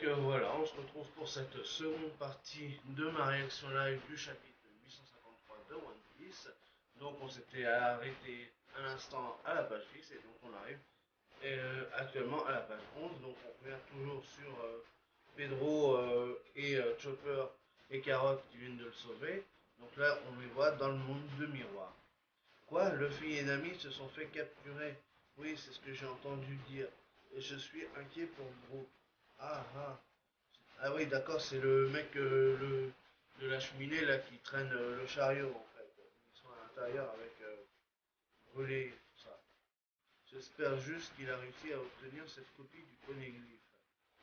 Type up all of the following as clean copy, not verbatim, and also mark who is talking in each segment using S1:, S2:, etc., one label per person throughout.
S1: Donc voilà, on se retrouve pour cette seconde partie de ma réaction live du chapitre 853 de One Piece. Donc on s'était arrêté un instant à la page 10 et donc on arrive actuellement à la page 11. Donc on revient toujours sur Pedro et Chopper et Carotte qui viennent de le sauver. Donc là on les voit dans le monde de miroir. Quoi? Luffy et Nami se sont fait capturer. Oui, c'est ce que j'ai entendu dire. Et je suis inquiet pour Brooke. Ah ah. Ah oui, d'accord, c'est le mec de la cheminée là qui traîne le chariot en fait. Ils sont à l'intérieur avec brûlé, tout ça. J'espère juste qu'il a réussi à obtenir cette copie du poneglyphe.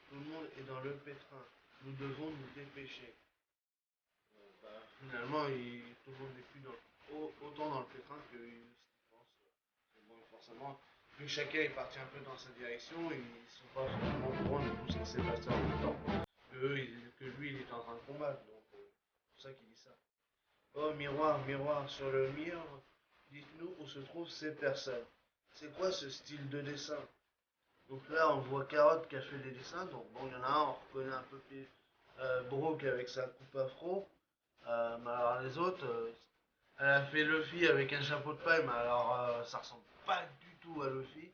S1: Tout le monde est dans le pétrin. Nous devons nous dépêcher. Bah, finalement, tout le monde n'est plus autant dans le pétrin que ce pense. Bon, forcément, vu que chacun est parti un peu dans sa direction, ils ne sont pas forcément au courant de tout ce qui s'est passé en même temps. Que lui, il est en train de combattre. Donc, c'est pour ça qu'il dit ça. Oh, miroir, miroir, sur le mur, dites-nous où se trouvent ces personnes. C'est quoi ce style de dessin? Donc là, on voit Carotte qui a fait des dessins. Donc bon, il y en a un, on reconnaît un peu Brooke avec sa coupe afro. Mais alors les autres, elle a fait Luffy avec un chapeau de paille, mais alors ça ressemble pas du tout à Luffy.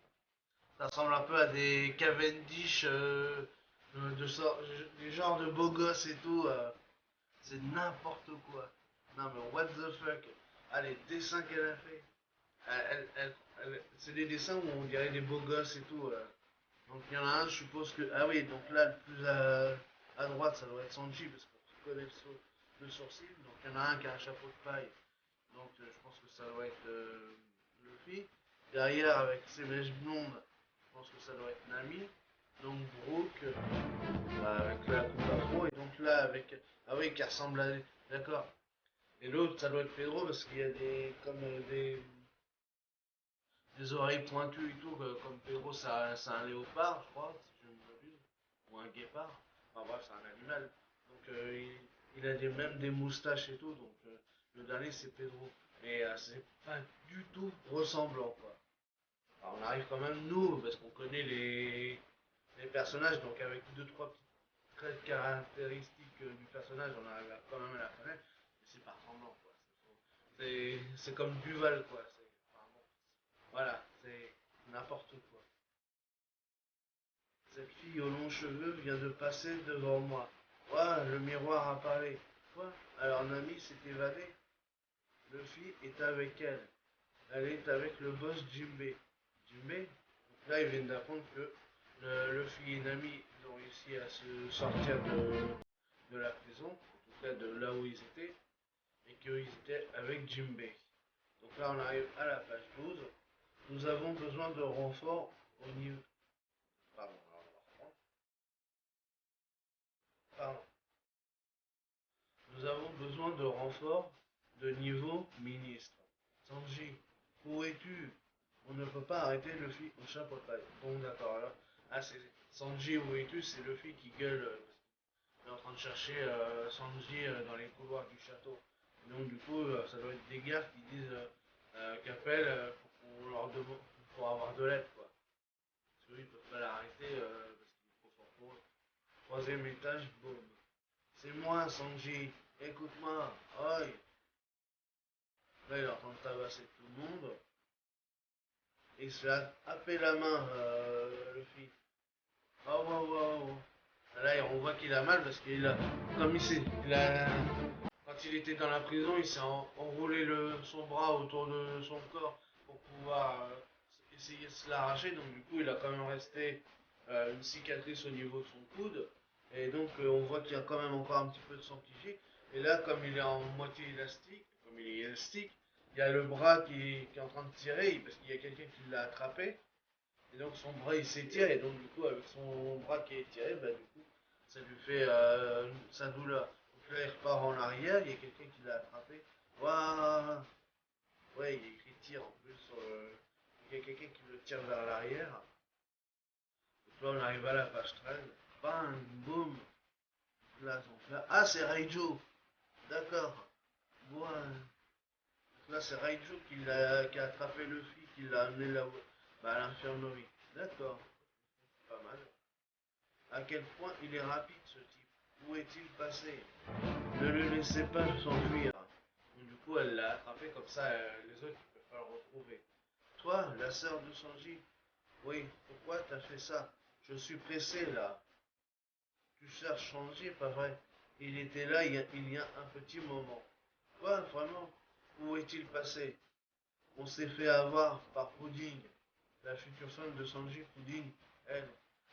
S1: Ça ressemble un peu à des Cavendish, des genres de beaux gosses et tout. C'est n'importe quoi. Non mais what the fuck. Ah, les dessins qu'elle a fait. C'est des dessins où on dirait des beaux gosses et tout. Donc il y en a un, je suppose que. Ah oui, donc là, le plus à droite, ça doit être Sanji, parce qu'on connaît le sourcil. Donc il y en a un qui a un chapeau de paille. Donc je pense que ça doit être Luffy. Derrière, avec ses mèches blondes, je pense que ça doit être Nami. Donc Brooke, avec la coupe afro. Et donc là, avec. Ah oui, qui ressemble à. D'accord. Et l'autre, ça doit être Pedro, parce qu'il y a des. Comme des oreilles pointues et tout, comme Pedro, c'est un léopard, je crois, si je ne m'abuse. Ou un guépard. Enfin bref, c'est un animal. Donc il a même des moustaches et tout. Donc le dernier, c'est Pedro. Mais c'est pas du tout ressemblant, quoi. Alors, on arrive quand même, nous, parce qu'on connaît les personnages, donc avec deux, trois petits traits caractéristiques du personnage, on arrive quand même à la connaître. Mais c'est pas ressemblant, quoi. C'est comme Duval, quoi. Enfin, bon, voilà, c'est n'importe quoi. Cette fille aux longs cheveux vient de passer devant moi. Ouah, le miroir a parlé. Quoi? Alors Nami s'est évadée. Luffy est avec elle. Elle est avec le boss Jinbei. Jinbei? Donc là, ils viennent d'apprendre que Luffy et Nami ont réussi à se sortir de la prison, en tout cas de là où ils étaient, et qu'ils étaient avec Jinbei. Donc là, on arrive à la page 12. Nous avons besoin de renforts au niveau. Pardon, alors on va reprendre. Pardon. Nous avons besoin de renforts de niveau ministre. Sanji, où es-tu? On ne peut pas arrêter Luffy au chapeau de paille. Bon, d'accord, alors. Ah, c'est Sanji, où es-tu? C'est Luffy qui gueule. Il est en train de chercher Sanji dans les couloirs du château. Et donc, du coup, ça doit être des gars qui disent qu'appellent pour qu'on leur demande pour avoir de l'aide, quoi. Parce qu'eux, ils peuvent pas l'arrêter parce qu'il est trop fort pour eux. Troisième étage, boum. C'est moi, Sanji. Écoute-moi. Oi. Là, il est en train de tabasser tout le monde. Et il se fait happer la main, le fils. Oh, wow, wow. Là, on voit qu'il a mal parce qu'il a. Comme quand il était dans la prison, il s'est enroulé son bras autour de son corps pour pouvoir essayer de se l'arracher. Donc, du coup, il a quand même resté une cicatrice au niveau de son coude. Et donc, on voit qu'il y a quand même encore un petit peu de sang qui gicle. Et là, comme il est en moitié élastique, comme il est élastique, il y a le bras qui est en train de tirer parce qu'il y a quelqu'un qui l'a attrapé. Et donc, son bras il s'étire. Et donc, du coup, avec son bras qui est étiré, bah, du coup, ça lui fait sa douleur. Donc là, il repart en arrière. Il y a quelqu'un qui l'a attrapé. Waouh! Ouais, il y a écrit tir en plus sur le. Il y a quelqu'un qui le tire vers l'arrière. Donc là, on arrive à la page 13. Bang, boum. Là, ah, c'est Raijo. D'accord. Ouais. Là, c'est Raijo qui a attrapé Luffy, qui l'a amené là-haut. Bah, à l'infirmerie. D'accord. Pas mal. À quel point il est rapide ce type. Où est-il passé? Ne le laissez pas s'enfuir. Du coup, elle l'a attrapé comme ça, les autres ne peuvent pas le retrouver. Toi, la sœur de Sanji, oui, pourquoi t'as fait ça? Je suis pressé là. Tu cherches Sanji, pas vrai? Il était là il y a un petit moment. Quoi, vraiment? Où est-il passé? On s'est fait avoir par Pudding. La future femme de Sanji, Pudding, elle,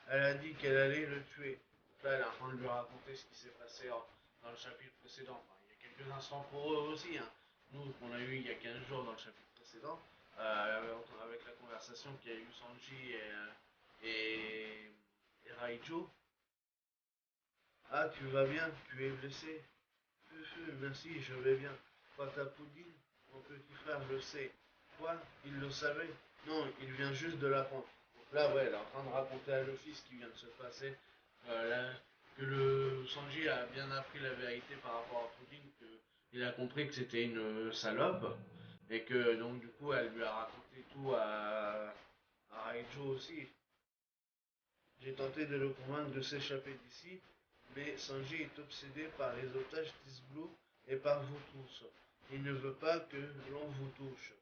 S1: elle a dit qu'elle allait le tuer. Là, elle est en train de lui raconter ce qui s'est passé dans le chapitre précédent. Enfin, il y a quelques instants pour eux aussi. Hein. Nous, qu'on a eu il y a 15 jours dans le chapitre précédent, avec la conversation qu'il y a eu Sanji et Raijo. Ah, tu vas bien, tu es blessé. Merci, je vais bien. Quant à Pudding, mon petit frère le sait. Quoi? Il le savait? Non, il vient juste de l'apprendre. Donc là, ouais, elle est en train de raconter à Luffy ce qui vient de se passer. Là, que le Sanji a bien appris la vérité par rapport à Pudding, qu'il a compris que c'était une salope. Et que donc du coup, elle lui a raconté tout à Raijo aussi. J'ai tenté de le convaincre de s'échapper d'ici, mais Sanji est obsédé par les otages d'Isblue et par vous tous. Il ne veut pas que l'on vous touche.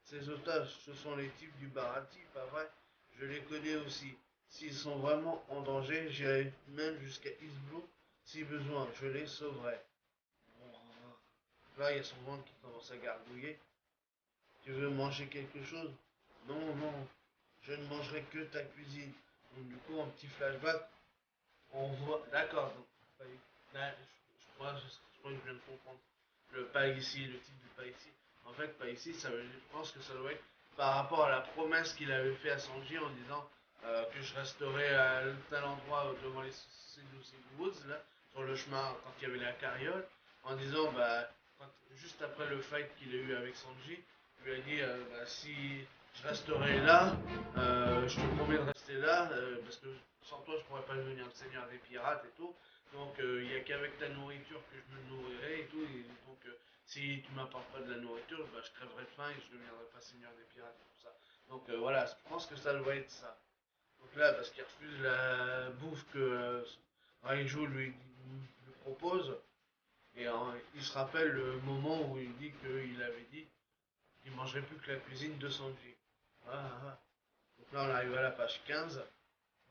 S1: Ces otages, ce sont les types du Barati, pas vrai? Je les connais aussi. S'ils sont vraiment en danger, j'irai même jusqu'à Isblue si besoin, je les sauverai. Là, il y a son ventre qui commence à gargouiller. Tu veux manger quelque chose? Non, non, je ne mangerai que ta cuisine. Donc, du coup, un petit flashback. On voit. D'accord, donc. Là, je crois que je viens de comprendre. Le pas ici, le titre de pas ici. En fait, pas ici, je pense que ça doit être par rapport à la promesse qu'il avait fait à Sanji en disant que je resterai à tel endroit devant les Seducing Woods, là, sur le chemin quand il y avait la carriole, en disant, bah, juste après le fight qu'il a eu avec Sanji, il lui a dit, bah, si je resterai là, je te promets de rester là, parce que sans toi, je pourrais pas devenir le seigneur des pirates et tout. Donc, il n'y a qu'avec ta nourriture que je me nourrirai et tout. Et donc, si tu m'apportes pas de la nourriture, bah, je crèverai de faim et je ne deviendrai pas seigneur des pirates et tout ça. Donc, voilà, je pense que ça doit être ça. Donc là, parce qu'il refuse la bouffe que Raiju lui propose, et il se rappelle le moment où il dit qu'il avait dit qu'il mangerait plus que la cuisine de Sanji. Ah, ah, ah. Donc là, on arrive à la page 15.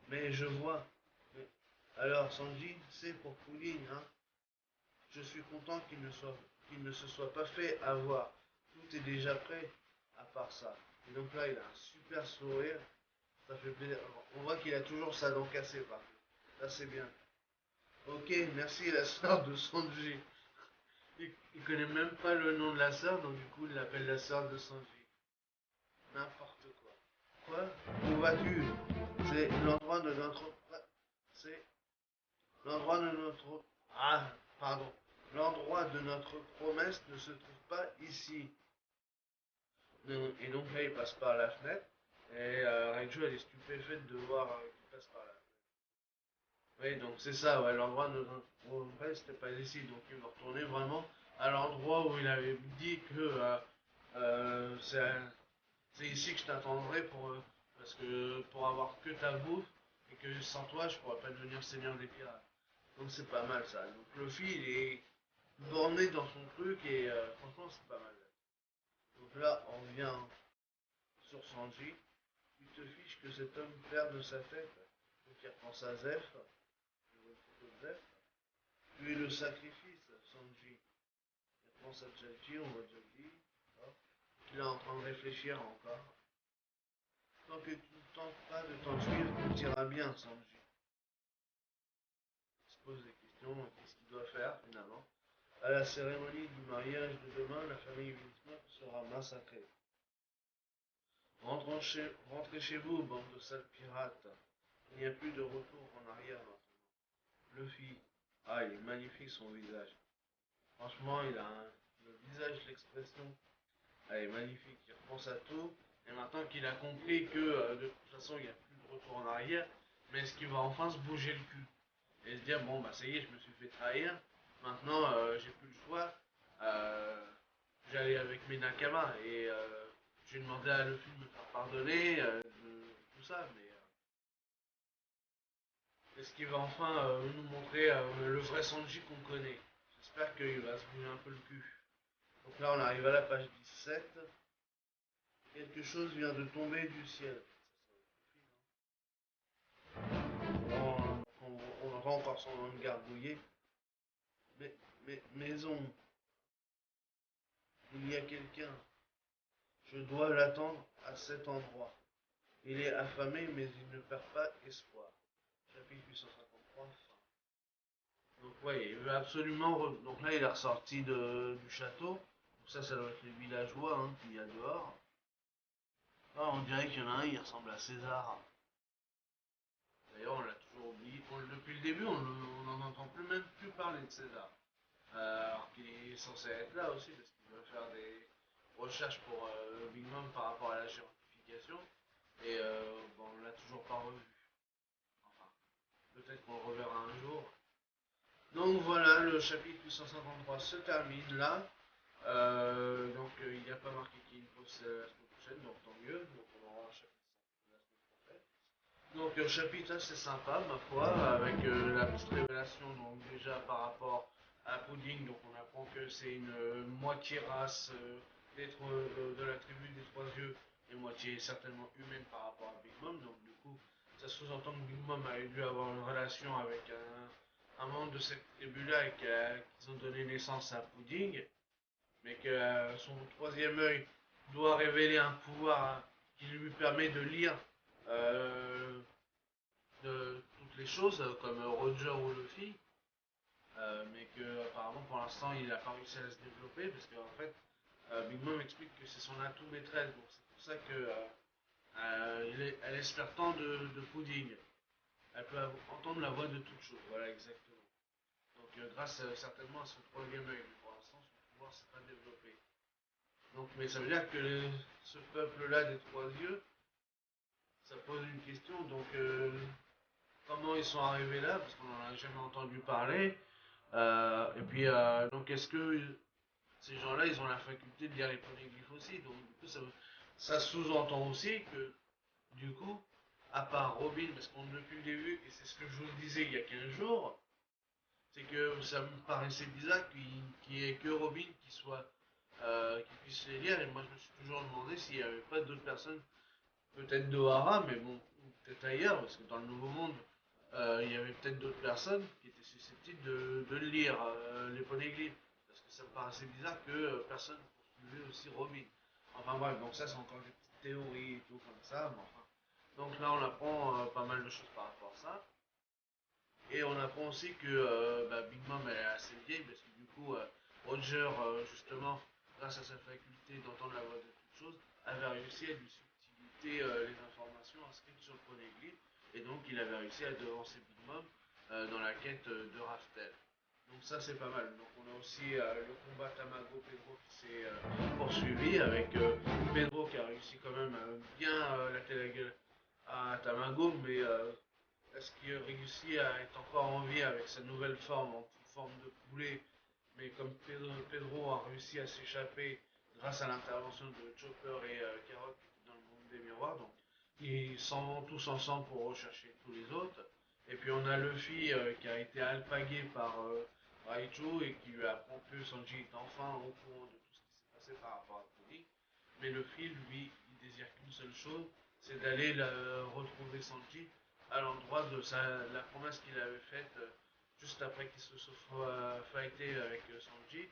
S1: Mais je vois. Alors, Sanji, c'est pour Pudding, hein. Je suis content qu'il ne se soit pas fait avoir. Tout est déjà prêt, à part ça. Et donc là, il a un super sourire. Ça fait plaisir. On voit qu'il a toujours sa dent cassée, par contre. Ça, c'est bien. Ok, merci la sœur de Sanji. Il connaît même pas le nom de la sœur, donc du coup, il l'appelle la sœur de Sanji. N'importe quoi. Quoi? Où vas-tu? C'est l'endroit de notre... C'est l'endroit de notre... Ah, pardon. L'endroit de notre promesse ne se trouve pas ici. Et donc là, il passe par la fenêtre. Et Raijo, elle est stupéfaite de voir qu'il passe par là. Oui, donc c'est ça, ouais, l'endroit de notre promesse, c'était pas ici. Donc il va retourner vraiment à l'endroit où il avait dit que c'est ici que je t'attendrai parce que pour avoir que ta bouffe et que sans toi, je pourrais pas devenir seigneur des pirates. Donc c'est pas mal ça. Donc Luffy, il est borné dans son truc et franchement c'est pas mal. Donc là on vient sur Sanji, il te fiche que cet homme perde sa tête. Donc il repense à Zeph, je vois une photo de Zeph. Tu es le sacrifice, Sanji. Il repense à Chachi, on va déjà dit. Il est en train de réfléchir encore. Tant que tu ne tentes pas de t'enfuir, tout ira bien, Sanji. Il se pose des questions, qu'est-ce qu'il doit faire finalement. À la cérémonie du mariage de demain, la famille Winsmith sera massacrée. Rentrez chez vous, bande de sales pirates. Il n'y a plus de retour en arrière maintenant. Luffy. Ah, il est magnifique son visage. Franchement, il a le visage, l'expression. Elle est magnifique. Il repense à tout. Et maintenant qu'il a compris que de toute façon, il n'y a plus de retour en arrière, mais est-ce qu'il va enfin se bouger le cul? Et se dire, bon, bah ça y est, je me suis fait trahir. Maintenant, j'ai plus le choix. Euh, J'allais avec mes Nakama et j'ai demandé à Luffy de me faire pardonner, tout ça, mais est-ce qu'il va enfin nous montrer le vrai Sanji qu'on connaît. J'espère qu'il va se bouger un peu le cul. Donc là, on arrive à la page 17. Quelque chose vient de tomber du ciel. On entend encore son nom de gargouiller. Maison, il y a quelqu'un. Je dois l'attendre à cet endroit. Il est affamé, mais il ne perd pas espoir. Chapitre 853, fin. Donc ouais, il veut absolument... Donc là, il est ressorti du château. Donc ça doit être les villageois hein, qu'il y a dehors. Ah, on dirait qu'il y en a un, il ressemble à César. D'ailleurs, on l'a toujours oublié. Depuis le début, on n'en entend plus même plus parler de César. Alors qu'il est censé être là aussi, parce qu'il doit faire des recherches pour Big Mom par rapport à la géantification. Et bon, on l'a toujours pas revu. Enfin, peut-être qu'on le reverra un jour. Donc voilà, le chapitre 853 se termine là. Il n'y a pas marqué qu'il y ait une pause la semaine prochaine, donc tant mieux. Donc on aura un chapitre la semaine prochaine. Donc chapitre assez sympa ma foi, avec la petite révélation donc déjà par rapport à Pudding, donc on apprend que c'est une moitié race de la tribu des trois yeux et moitié certainement humaine par rapport à Big Mom, donc du coup ça sous-entend que Big Mom a dû avoir une relation avec un membre de cette tribu-là et qu'ils ont donné naissance à Pudding, mais que son troisième œil doit révéler un pouvoir qui lui permet de lire euh, de toutes les choses, comme Roger ou Luffy, mais que apparemment pour l'instant il n'a pas réussi à se développer parce qu'en fait Big Mom explique que c'est son atout maîtresse, donc c'est pour ça que elle espère tant de Pudding. Elle peut entendre la voix de toute chose, voilà exactement. Donc grâce certainement à son troisième œil, mais pour l'instant son pouvoir s'est pas développé. Donc mais ça veut dire que ce peuple-là des trois yeux, ça pose une question, donc comment ils sont arrivés là, parce qu'on n'en a jamais entendu parler. Et puis, donc, est-ce que ces gens-là, ils ont la faculté de lire les polyglyphes aussi? Donc, du coup, ça sous-entend aussi que, du coup, à part Robin, parce qu'on depuis le début, et c'est ce que je vous disais il y a 15 jours, c'est que ça me paraissait bizarre qu'il n'y ait que Robin qui puisse les lire, et moi je me suis toujours demandé s'il n'y avait pas d'autres personnes, peut-être d'Ohara, mais bon, peut-être ailleurs, parce que dans le Nouveau Monde, il y avait peut-être d'autres personnes qui étaient susceptibles de lire les poneglyphes. Parce que ça me paraissait bizarre que personne ne poursuivait aussi Robin. Enfin bref, donc ça c'est encore des petites théories et tout comme ça, mais enfin. Donc là on apprend pas mal de choses par rapport à ça. Et on apprend aussi que Big Mom elle est assez vieille parce que du coup Roger justement grâce à sa faculté d'entendre la voix de toutes choses avait réussi à lui subtiliter les informations inscrites sur le poneglyph et donc il avait réussi à devancer Big Mom dans la quête de Raftel. Donc ça c'est pas mal. Donc on a aussi le combat Tamago Pedro qui s'est poursuivi avec Pedro qui a réussi quand même bien latter la gueule à Tamago, mais est-ce qu'il réussit à être encore en vie avec sa nouvelle forme, en forme de poulet? Mais comme Pedro a réussi à s'échapper grâce à l'intervention de Chopper et Carrot dans le monde des miroirs, donc ils s'en vont tous ensemble pour rechercher tous les autres. Et puis on a Luffy qui a été alpagué par Raichu et qui lui apprend que Sanji est enfin au courant de tout ce qui s'est passé par rapport à Pudding. Mais Luffy, lui, il désire qu'une seule chose, c'est d'aller retrouver Sanji à l'endroit de la promesse qu'il avait faite juste après qu'il se soit fighté avec Sanji.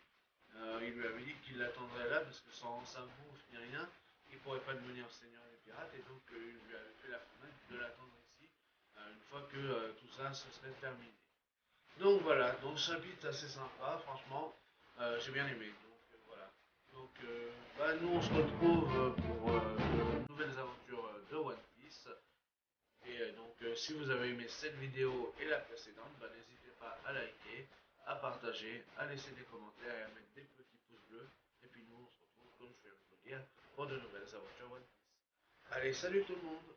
S1: Il lui avait dit qu'il l'attendrait là parce que sans sa bouffe ni rien, il ne pourrait pas devenir seigneur des pirates et donc il lui avait fait la promesse de l'attendre ici une fois que tout ça se serait terminé. Donc voilà, donc chapitre assez sympa, franchement, j'ai bien aimé. Donc voilà. Donc nous on se retrouve pour de nouvelles aventures de One Piece. Et si vous avez aimé cette vidéo et la précédente, n'hésitez pas à liker, à partager, à laisser des commentaires et à mettre des petits pouces bleus. Et puis nous, on se retrouve, comme je viens de vous le dire, pour de nouvelles aventures One Piece. Allez, salut tout le monde!